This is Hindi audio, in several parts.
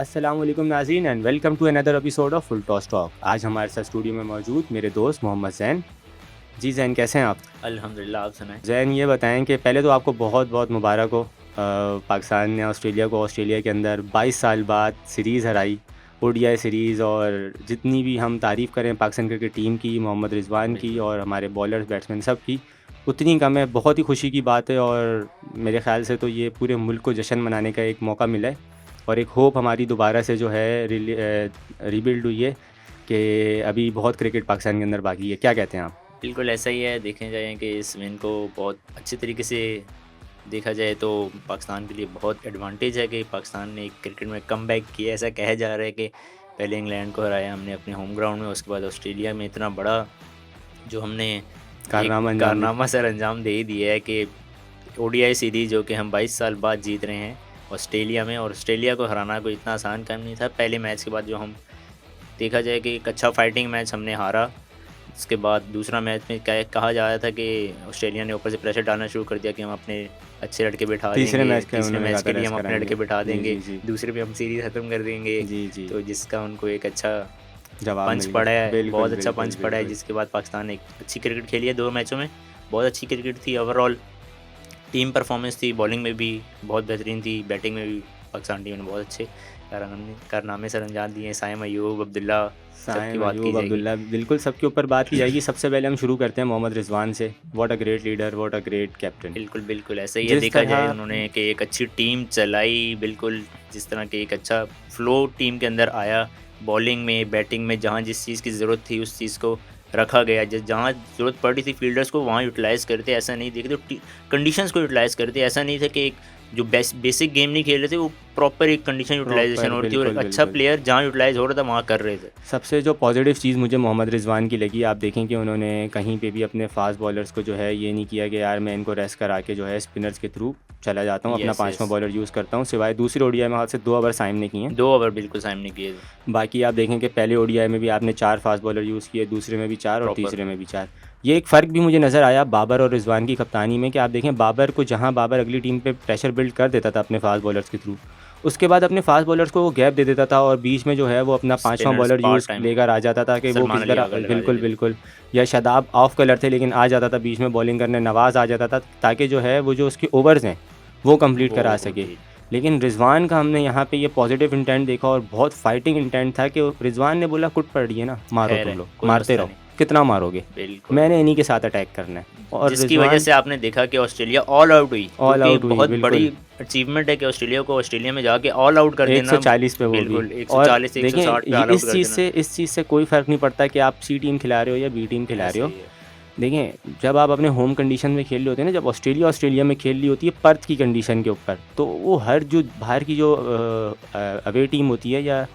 अस्सलाम वालेकुम नाज़रीन and welcome to another episode of full toss talk. आज हमारे साथ स्टूडियो में मौजूद मेरे दोस्त मोहम्मद ज़ैन। जी ज़ैन, कैसे हैं आप? अल्हम्दुलिल्लाह, आप सुनाएं। ज़ैन, ये बताएं कि पहले तो आपको बहुत बहुत मुबारक हो। पाकिस्तान ने ऑस्ट्रेलिया के अंदर 22 साल बाद सीरीज़ हराई, ओडीआई सीरीज़। और जितनी भी हम तारीफ़ करें पाकिस्तान क्रिकेट टीम की, मोहम्मद रिजवान की बिल्कुल, और हमारे बॉलर्स बैट्समैन सब की, उतनी कम है। बहुत ही खुशी की बात है और मेरे ख़्याल से तो ये पूरे मुल्क को जश्न मनाने का एक मौका मिला है और एक होप हमारी दोबारा से जो है रीबिल्ड हुई है कि अभी बहुत क्रिकेट पाकिस्तान के अंदर बाकी है। क्या कहते हैं आप? बिल्कुल ऐसा ही है। देखें जाए कि इस विन को बहुत अच्छे तरीके से देखा जाए तो पाकिस्तान के लिए बहुत एडवांटेज है कि पाकिस्तान ने क्रिकेट में कमबैक किया। ऐसा कहा जा रहा है कि पहले इंग्लैंड को हराया हमने अपने होम ग्राउंड में, उसके बाद ऑस्ट्रेलिया में इतना बड़ा जो हमने एक कारनामा अंजाम दिया। कारनामा सर अंजाम दे ही दिया है कि ओडीआई सीरीज़ जो कि हम 22 साल बाद जीत रहे हैं ऑस्ट्रेलिया में। और ऑस्ट्रेलिया को हराना कोई इतना आसान काम नहीं था। पहले मैच के बाद जो हम देखा जाए कि एक अच्छा फाइटिंग मैच हमने हारा। उसके बाद दूसरा मैच में कहा जा रहा था कि ऑस्ट्रेलिया ने ऊपर से प्रेशर डालना शुरू कर दिया कि हम अपने अच्छे लड़के बिठा तीसरे देंगे, मैच का तीसरे उन्होंने कहा मैच था के लिए रेस्ट हम अपने लड़के कराएंगे। बिठा जी देंगे, जी जी दूसरे पे हम सीरीज़ ख़त्म कर देंगे। जी जी। तो जिसका उनको एक अच्छा जवाब पंच मिल पड़ा गया। है, बिल्कुल बहुत अच्छा बिल्कुल पंच पड़ा है, बिल्कुल। जिसके बाद पाकिस्तान ने एक अच्छी क्रिकेट खेली है 2 मैचों में। बहुत अच्छी क्रिकेट थी ओवरऑल, टीम परफॉर्मेंस थी, बॉलिंग में भी बहुत बेहतरीन थी, बैटिंग में भी पाकिस्तान टीम ने बहुत अच्छे कारनामे सर अंजाम दिए। साइम अयूब, अब्दुल्ला, सबकी साइम बात की अयूब, जाएगी। अब्दुल्ला, बिल्कुल सबके ऊपर बात की जाएगी। सबसे पहले हम शुरू करते हैं मोहम्मद रिजवान से। What a great leader, what a great captain. बिल्कुल, बिल्कुल ऐसा ही है। जिस देखा जाए तरह उन्होंने कि एक अच्छी टीम चलाई, बिल्कुल जिस तरह के एक अच्छा फ्लो टीम के अंदर आया, बॉलिंग में, बैटिंग में जहाँ जिस चीज़ की ज़रूरत थी उस चीज़ को रखा गया। जहाँ ज़रूरत पड़ रही थी फील्डर्स को वहाँ यूटिलाइज़ करते, ऐसा नहीं देखते तो कंडीशंस को यूटिलाइज़ करते। ऐसा नहीं था कि एक जो बेसिक गेम नहीं खेल रहे थे, वो प्रॉपर एक कंडीशन यूटिलाइजेशन प्रॉपर, हो रही थी और एक बिल्कुल अच्छा बिल्कुल। प्लेयर जहाँ यूटिलाइज़ हो रहा था वहाँ कर रहे थे। सबसे जो पॉजिटिव चीज़ मुझे मोहम्मद रिजवान की लगी, आप देखें कि उन्होंने कहीं पे भी अपने फास्ट बॉलर्स को जो है ये नहीं किया कि यार मैं इनको रेस्ट करा के जो है स्पिनर्स के थ्रू चला जाता हूँ, अपना यस, पाँचवा यस। बॉलर यूज़ करता हूँ। सिवाय दूसरी ओडीआई में हाथ से 2 ओवर साइम ने किए हैं। 2 ओवर बिल्कुल सामने किए थे, बाकी आप देखें कि पहले ओडीआई में भी आपने 4 फास्ट बॉलर यूज़ किए, दूसरे में भी 4 और प्रॉपर। तीसरे में भी 4। ये एक फ़र्क भी मुझे नज़र आया बाबर और रिजवान की कप्तानी में कि आप देखें बाबर को, जहाँ बाबर अगली टीम पे प्रेशर बिल्ड कर देता था अपने फास्ट बॉलर्स के थ्रू, उसके बाद अपने फास्ट बॉलर्स को वो गैप दे देता था और बीच में जो है वो अपना पाँचवां spinners bowler part use time लेकर आ जाता था कि वो सलमान किसी अली तरह, आकर लगा बिल्कुल देते थे। बिल्कुल। या शादाब ऑफ कलर थे लेकिन आ जाता था बीच में बॉलिंग करने, नवाज़ आ जाता था ताकि जो है वो जो उसके ओवर्स हैं वो कंप्लीट वो करा सके। ओके। लेकिन रिजवान का हमने यहाँ पे ये पॉजिटिव इंटेंट देखा और बहुत फाइटिंग इंटेंट था कि रिजवान ने बोला कुट पड़ रही है ना, मारो खैर तुम है, लोग, कोई मारते मसला रहो, नहीं। कितना मारोगे, बिल्कुल, मैंने इन्हीं के साथ अटैक करना है। और जिसकी वजह रिजवान से आपने देखा कि ऑस्ट्रेलिया ऑल आउट हुई, जो ऑल कि आउट एक हुई, बहुत बड़ी बिल्कुल अचीवमेंट है कि ऑस्ट्रेलिया को ऑस्ट्रेलिया में जाके ऑल आउट कर देना। 140 पे वो भी। बिल्कुल, और 140 से देखें 160 पे ऑल आउट कर देना। इस चीज़ से कोई फ़र्क नहीं पड़ता कि आप सी टीम खिला रहे हो या बी टीम खिला रहे ऐसा हो। ही है। देखें, जब आप अपने होम कंडीशन में खेल रहे होते हैं ना, जब ऑस्ट्रेलिया में खेल रही होती है पर्थ की कंडीशन के ऊपर, तो वो हर जो बाहर की जो अवे टीम होती है या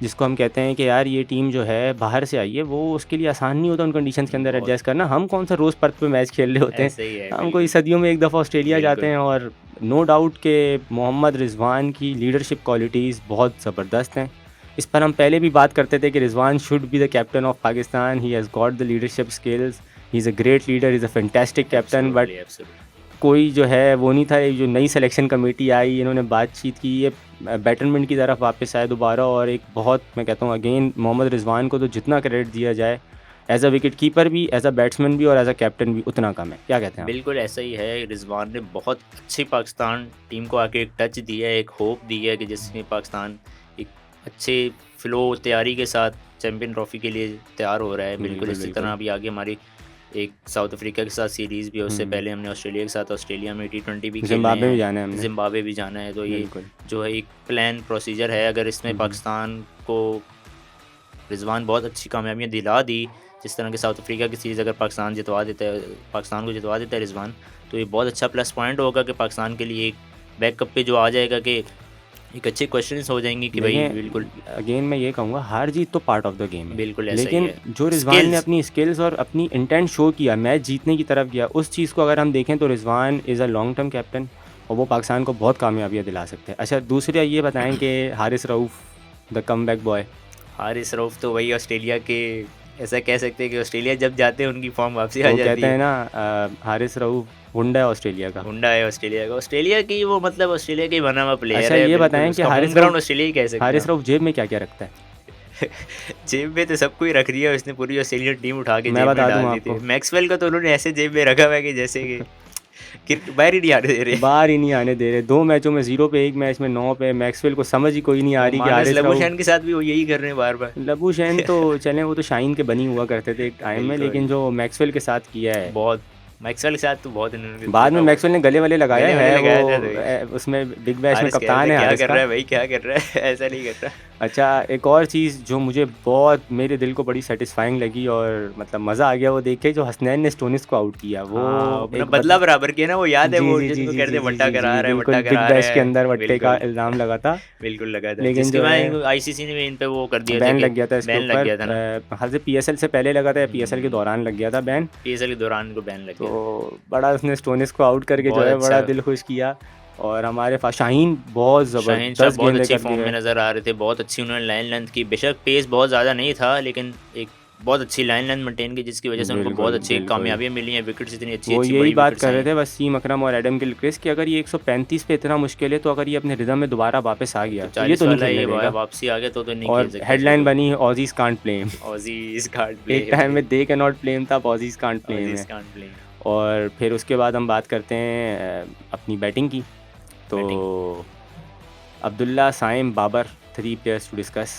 जिसको हम कहते हैं कि यार ये टीम जो है बाहर से आई है, वो उसके लिए आसान नहीं होता उन कंडीशंस के अंदर बहुत एडजस्ट करना। हम कौन सा रोज़ पर्थ पे मैच खेल रहे होते हैं, ऐसा ही है, हम कोई बिल्कुल, सदियों में एक दफ़ा ऑस्ट्रेलिया जाते बिल्कुल। हैं। और नो डाउट के मोहम्मद रिजवान की लीडरशिप क्वालिटीज़ बहुत ज़बरदस्त हैं। इस पर हम पहले भी बात करते थे कि Rizwan should be the captain of Pakistan, he has got the leadership skills, he is a great leader, is a fantastic captain. But absolutely, absolutely. कोई जो है वो नहीं था। ये जो नई सिलेक्शन कमेटी आई, इन्होंने बातचीत की, ये बैटरमेंट की तरफ वापस आए दोबारा। और एक बहुत, मैं कहता हूँ अगेन, मोहम्मद रिजवान को तो जितना क्रेडिट दिया जाए एज अ विकेट कीपर भी, एज अ बैट्समैन भी और एज अ कैप्टन भी उतना कम है। क्या कहते हैं आप? बिल्कुल ऐसा ही है। रिजवान ने बहुत अच्छी पाकिस्तान टीम को आके एक टच दिया है, एक होप दी है कि जिसमें पाकिस्तान एक अच्छे फ्लो तैयारी के साथ चैंपियन ट्रॉफी के लिए तैयार हो रहा है। बिल्कुल बिल्कुल इसी तरह बिल्कुल। अभी आगे हमारी एक साउथ अफ्रीका के साथ सीरीज़ भी है, उससे हम्म। पहले हमने ऑस्ट्रेलिया के साथ ऑस्ट्रेलिया में T20 भी खेलने जिम्बाब्वे में हैं, जाना है हमने। जिम्बाब्वे भी जाना है। तो ये बिल्कुल। जो है एक प्लान प्रोसीजर है। अगर इसमें हम्म। पाकिस्तान को रिजवान बहुत अच्छी कामयाबियाँ दिला दी, जिस तरह के साउथ अफ्रीका की सीरीज़ अगर पाकिस्तान को जितवा देता है रिजवान, तो ये बहुत अच्छा प्लस पॉइंट होगा कि पाकिस्तान के लिए एक बैकअप पे जो आ जाएगा कि एक अच्छे क्वेश्चंस हो जाएंगे कि भाई बिल्कुल, देखें, अगेन मैं ये कहूँगा हार जीत तो पार्ट ऑफ द गेम है। बिल्कुल ऐसा ही लेकिन है। जो रिजवान ने स्किल्स अपनी स्किल्स और अपनी इंटेंट शो किया, मैच जीतने की तरफ गया, उस चीज़ को अगर हम देखें तो Rizwan is a long term captain और वो पाकिस्तान को बहुत कामयाबियाँ दिला सकते हैं। अच्छा, दूसरा ये बताएं कि Haris Rauf the come back boy. Haris Rauf तो वही ऑस्ट्रेलिया के ऐसा कह सकते हैं कि ऑस्ट्रेलिया जब जाते हैं उनकी फॉर्म वापसी आ वो जाती कहते हैं है। ना हारिस रऊफ हुंडा है ऑस्ट्रेलिया का। हुंडा है ऑस्ट्रेलिया का, ऑस्ट्रेलिया की वो मतलब ऑस्ट्रेलिया का ही बना हुआ प्लेयर अच्छा है ये बिल्कुल, बताएं कि उसका होम ग्राउंड ऑस्ट्रेलिया ही कह सकते हैं हारिस हम। रऊफ जेब में क्या क्या रखता है? जेब में तो सब कोई रख दिया उसने, पूरी ऑस्ट्रेलियन टीम उठा के मैं जेब में बता दूं डाल दी थी। आपको, मैक्सवेल का तो उन्होंने ऐसे जेब में रखा हुआ है कि जैसे कि बाहर ही नहीं आने दे रहे। बाहर ही नहीं आने दे रहे। 2 मैचों में 0 पे, 1 मैच में 9 पे। मैक्सवेल को समझ ही कोई नहीं आ वो रही कि मानस हारिस रऊफ। लबूशैन के साथ भी वो यही कर रहे हैं बार बार। लबूशैन तो चलें, वो तो शाहीन के बनी हुआ करते थे एक टाइम में, बिल्कुल। लेकिन जो मैक्सवेल के साथ किया है, बहुत मैक्सवेल के साथ तो बहुत इन्होंने बाद में देखा मैक्सवेल ने गले वाले लगाया गले वाले है। लगाया वो था तो उसमें बिग बैश में हारिस कह रहे कप्तान थे, है क्या हारिस कर का। रहा है भाई, क्या कर रहा है, ऐसा नहीं कर रहा। अच्छा, एक और चीज़ जो मुझे बहुत मेरे दिल को बड़ी सेटिस्फाइंग लगी और मतलब मज़ा आ गया वो देख के, जो हसनैन ने स्टोनिस को आउट किया, वो हाँ, अपना एक बदला बराबर किया ना, वो याद है जी वो जी जी जिनको जी कहते जी हैं जी वट्टा जी करा जी रहा है, बिल्कुल, वट्टा बिग करा बैश रहा के है। अंदर वट्टे का बिल्कुल इल्ज़ाम लगा था, बिल्कुल लगा था, लेकिन जिसके जो है बाद आईसीसी ने भी इन पे वो कर दिया था बैन कि लग गया था इसके बैन लग गया था ना। ऊपर। हाल से पीएसएल से पहले लगा था या पीएसएल के दौरान लग गया था बैन। पीएसएल के दौरान को बैन लग गया। तो बड़ा उसने स्टोनिस को आउट करके जो बहुत है बड़ा अच्छा। दिल खुश किया। और हमारे पास शाहीन बहुत शाहीन शाह ज़बरदस्त बहुत गेंदें अच्छी करती फॉर्म में है। नज़र आ रहे थे, बहुत अच्छी उन्होंने लाइन लेंथ की, बेशक पेस बहुत ज़्यादा नहीं था लेकिन एक बहुत अच्छी लाइन लेंथ मेंटेन की, जिसकी वजह से उनको बहुत बिल्कुल अच्छी बिल्कुल, कामयाबियाँ मिली हैं, विकेट्स इतनी अच्छी वो अच्छी यही बड़ी बात विकेट्स कर रहे आई थे बस सीम अकरम और एडम गिलक्रिस्ट कि अगर ये 135 पे इतना मुश्किल है, तो अगर ये अपने रिदम में दोबारा वापस आ गया तो तो ये 40 तो नहीं वाला खेलने ये देगा। वापसी आ गया तो नहीं खेल और सकते हेडलाइन बनी है Aussies can't play him. Aussies can't play एक टाइम में they can not play him था, Aussies can't play him Aussies है। Can't play. और फिर उसके बाद हम बात करते हैं अपनी बैटिंग की। तो Abdullah, Saim, Babar, 3 players to discuss.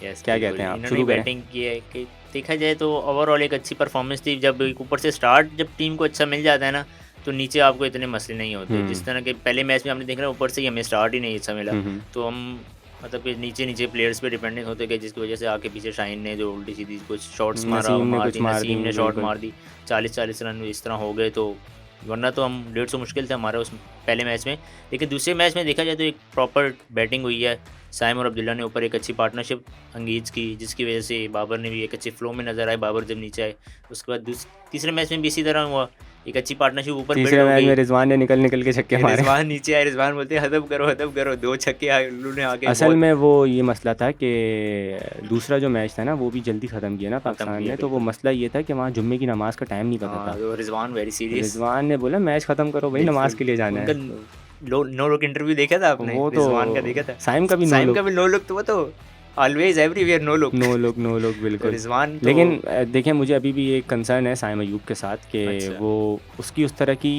Yes, क्या कहते हैं आप? इन्होंने शुरू करें। बैटिंग की है कि देखा जाए तो ओवरऑल एक अच्छी परफॉर्मेंस थी। जब एक ऊपर से स्टार्ट जब टीम को अच्छा मिल जाता है ना, तो नीचे आपको इतने मसले नहीं होते। जिस तरह के पहले मैच में हमने देख रहा है ऊपर से ही हमें स्टार्ट ही नहीं अच्छा मिला, तो हम मतलब कि नीचे नीचे प्लेयर्स पे डिपेंडेंट होते गए, जिसकी वजह से आके पीछे शाहीन ने जो उल्टी सीधी कुछ शॉट्स मार दी, नसीम ने शॉट मार दी, 40-40 रन इस तरह हो गए। तो वरना तो हम 150 मुश्किल थे हमारे उस पहले मैच में। लेकिन दूसरे मैच में देखा जाए तो एक प्रॉपर बैटिंग हुई है। साइम और अब्दुल्ला ने ऊपर एक अच्छी पार्टनरशिप अंगीज की, जिसकी वजह से बाबर ने भी एक अच्छी फ्लो में नजर आए। बाबर जब नीचे आए, उसके बाद तीसरे मैच में भी इसी तरह हुआ, एक अच्छी पार्टनरशिप ऊपर तीसरे मैच में रिजवान ने निकल निकल के छक्के मारे। रिजवान नीचे आए, रिजवान बोलते हदब करो 2 छक्के आए उन्होंने आके। असल में वो ये मसला था कि दूसरा जो मैच था ना, वो भी जल्दी ख़त्म किया ना पाकिस्तान ने, तो वो मसला ये था कि वहाँ जुम्मे की नमाज़ का टाइम नहीं पता था। तो रिजवान वेरी सीरियस, रिजवान ने बोला मैच ख़त्म करो भाई, नमाज़ के लिए जाना है। नो लुक इंटरव्यू देखा था आपने? वो तो रिजवान का देखा था। साइम का भी नो लुक, तो वो तो ऑलवेज एवरीवेयर नो लुक बिल्कुल। रिजवान तो लेकिन देखें, मुझे अभी भी एक कंसर्न है साइम अयूब के साथ कि अच्छा। वो उसकी उस तरह की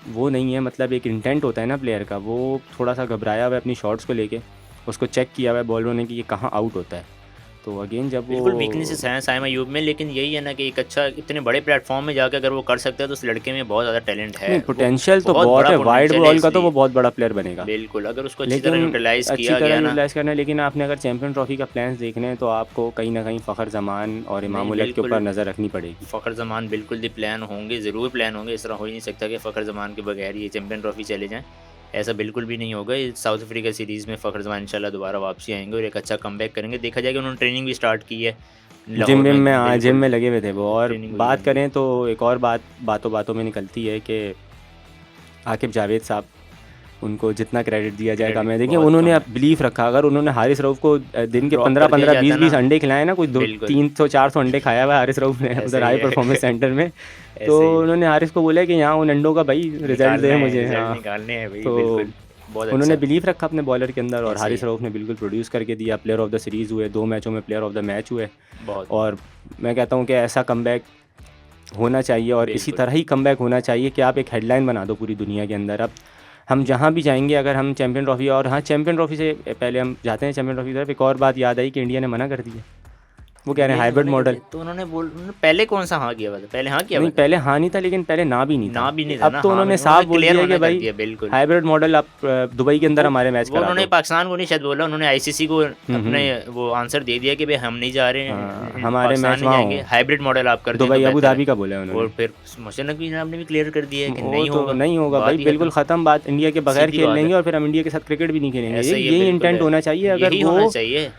वो नहीं है, मतलब एक इंटेंट होता है ना प्लेयर का, वो थोड़ा सा घबराया हुआ है अपनी शॉट्स को लेके। उसको चेक किया हुआ है बॉलरों ने कि ये कहाँ आउट होता है। तो अगेन जब बिल्कुल वीकनेसेस हैं साइम अयूब में, लेकिन यही है ना कि एक अच्छा इतने बड़े प्लेटफॉर्म में जाकर अगर वो कर सकता है तो उस लड़के में बहुत ज़्यादा टैलेंट है। पोटेंशियल तो बहुत बहुत बड़ा है, वाइड potential है बॉल का तो इसलिए। वो बहुत बड़ा प्लेयर बनेगा। बिल्कुल, अगर उसको अच्छी तरह यूटिलाइज अच्छी किया तरह गया ना। यूटिलाइज करना है। लेकिन आपने अगर चैंपियन ट्रॉफी का प्लान्स देखने हैं तो आपको कहीं ना कहीं फ़खर जमान और इमाम उल हक के बिल्कुल। ऊपर नज़र रखनी पड़ेगी। फ़खर जमान बिल्कुल भी प्लान होंगे, ज़रूर प्लान होंगे। इस तरह हो ही नहीं सकता कि फ़खर जमान के बगैर ये चैंपियन ट्रॉफी चले जाएँ, ऐसा बिल्कुल भी नहीं होगा। साउथ अफ्रीका सीरीज़ में फ़खर जमान इंशाल्लाह दोबारा वापसी आएंगे और एक अच्छा कमबैक करेंगे। देखा जाएगा उन्होंने ट्रेनिंग भी स्टार्ट की है जिम में जिम में लगे हुए थे वो। और ट्रेनिंग बात वगैरह करें तो एक और बातों में निकलती है कि आकिब जावेद साहब, उनको जितना क्रेडिट दिया जाए कम है। देखिए उन्होंने अब बिलीफ रखा, अगर उन्होंने हारिस रऊफ को दिन के Drop 15-15 कर दिया 20-20 जाता अंडे खिलाए ना, कुछ बिल्कुल। 300-400 अंडे खाया हुआ है हारिस रऊफ ने ऐसे उधर ही हाई है। परफॉर्मेंस सेंटर में। ऐसे तो ही। उन्होंने हारिस को बोला कि यहाँ उन अंडों का भाई रिजल्ट दे मुझे। रिजल्ट हाँ, निकालने हैं भाई, तो बिल्कुल बहुत उन्होंने अच्छा। बिलीव रखा अपने बॉलर के अंदर और ऐसे हारिस ही। रऊफ ने बिल्कुल प्रोड्यूस करके दिया। प्लेयर ऑफ द सीरीज़ हुए, 2 मैचों में प्लेयर ऑफ द मैच हुए। बहुत और मैं कहता हूँ कि ऐसा कमबैक होना चाहिए और इसी बिल्कुल। तरह ही कमबैक होना चाहिए कि आप एक हेडलाइन बना दो पूरी दुनिया के अंदर। अब हम जहाँ भी जाएंगे, अगर हम चैंपियन ट्रॉफी, और हाँ चैंपियन ट्रॉफी से पहले हम जाते हैं चैंपियन ट्रॉफी की तरफ, एक और बात याद आई कि इंडिया ने मना कर दिया। वो कह रहे हैं हाइब्रिड मॉडल। तो उन्होंने पहले कौन सा हाँ किया हुआ था? पहले हाँ किया हुआ नहीं, था? पहले हाँ नहीं था, लेकिन पहले ना भी नहीं था। ना भी नहीं था अब ना, तो हाँ उन्होंने भी- साफ बोल clear दिया मना कि कर भाई दिया, बिल्कुल। हाइब्रिड मॉडल आप दुबई के अंदर हमारे मैच वो करा उन्होंने दो। पाकिस्तान को नहीं शायद बोला, उन्होंने आईसीसी को अपने वो आंसर दे दिया कि भाई हम नहीं जा रहे हैं, हमारे पाकिस्तान मैच नहीं वहाँ जाएंगे, हो। हाइब्रिड मॉडल आप कर दें दुबई तो अबू बेहतर धाबी है। का बोला है उन्होंने। और फिर मोहसिन नकवी साहब ने भी क्लियर कर दिया है कि वो नहीं तो होगा। नहीं होगा बात भाई, ही बिल्कुल खत्म। ख़त्म बात। इंडिया के बगैर सीधी खेल बात है। लेंगे और फिर हम इंडिया के साथ क्रिकेट भी नहीं खेलेंगे। ऐसा ही है, यही बिल्कुल इंटेंट है। होना चाहिए। अगर यही वो होना चाहिए।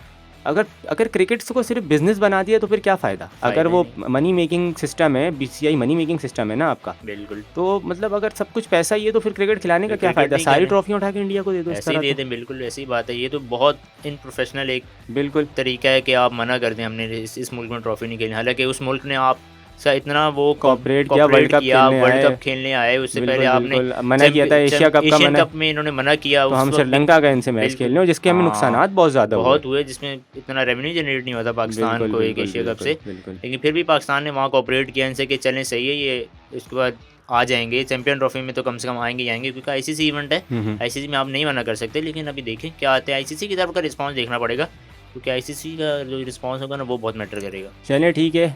अगर अगर क्रिकेट को सिर्फ बिजनेस बना दिया तो फिर क्या फ़ायदा? अगर वो मनी मेकिंग सिस्टम है, बीसीसीआई मनी मेकिंग सिस्टम है ना आपका, बिल्कुल। तो मतलब अगर सब कुछ पैसा ही है तो फिर क्रिकेट खिलाने का फिर क्या क्रिकेट फ़ायदा? नहीं सारी खेलें। ट्रॉफियाँ उठा के इंडिया को दे दो इस ऐसे ही तरह दे तो। दें, बिल्कुल ऐसी बात है। ये तो बहुत इनप्रोफेशनल एक बिल्कुल, तरीका है कि आप मना कर दें हमने इस मुल्क में ट्रॉफी नहीं खेलनी, हालांकि उस मुल्क ने आप सा इतना वो कोऑपरेट किया, वर्ल्ड कॉपरेट कप किया, खेलने वर्ल्ड आए। कप खेलने आए, उससे पहले बिल्कुल, आपने बिल्कुल। मना किया था एशिया कप का एशियन मना, कप में इन्होंने मना किया तो उस हम वक्त भी। श्रीलंका गए इनसे मैच बिल्कुल, खेलने और जिसके हमें नुकसानात बहुत ज़्यादा हुए। बहुत हुए, जिसमें इतना रेवेन्यू जनरेट नहीं होता पाकिस्तान बिल्कुल, को एक बिल्कुल, एशिया कप बिल्कुल, से, बिल्कुल। लेकिन फिर भी पाकिस्तान ने वहाँ कॉपरेट किया इनसे कि चलें सही है ये, इसके बाद आ जाएंगे चैंपियन ट्रॉफी में, तो कम से कम आएंगे ही आएंगे, क्योंकि आईसीसी इवेंट है। आईसीसी में आप नहीं मना कर सकते, लेकिन अभी देखें क्या आता है। आईसीसी की तरफ का रिस्पांस देखना पड़ेगा, क्योंकि आईसीसी का जो रिस्पांस होगा ना वो बहुत मैटर करेगा। चलिए ठीक है,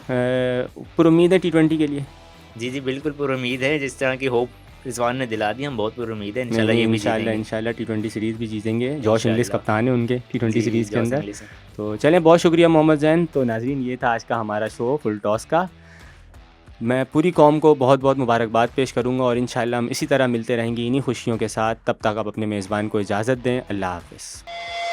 पूरी उम्मीद है T20 के लिए। जी जी बिल्कुल पूरी उम्मीद है, जिस तरह की होप रिजवान ने दिला दी, हम बहुत पूरी उम्मीद है नहीं इंशाल्लाह नहीं, ये भी इंशाल्लाह जीतेंगे। इंशाल्लाह T20 सीरीज़ भी जीतेंगे। जॉश इंग्लिश इंशाल्लाह। कप्तान है उनके T20 जी जी सीरीज़ के जॉस अंदर। इंग्लिश है। तो चलें, बहुत शुक्रिया मोहम्मद जैन। तो नाज़रीन, ये था आज का हमारा शो फुल टॉस का। मैं पूरी कौम को बहुत बहुत मुबारकबाद पेश करूँगा और इंशाल्लाह हम इसी तरह मिलते रहेंगे इन्हीं खुशियों के साथ। तब तक आप अपने मेज़बान को इजाज़त दें। अल्लाह हाफ़िज़।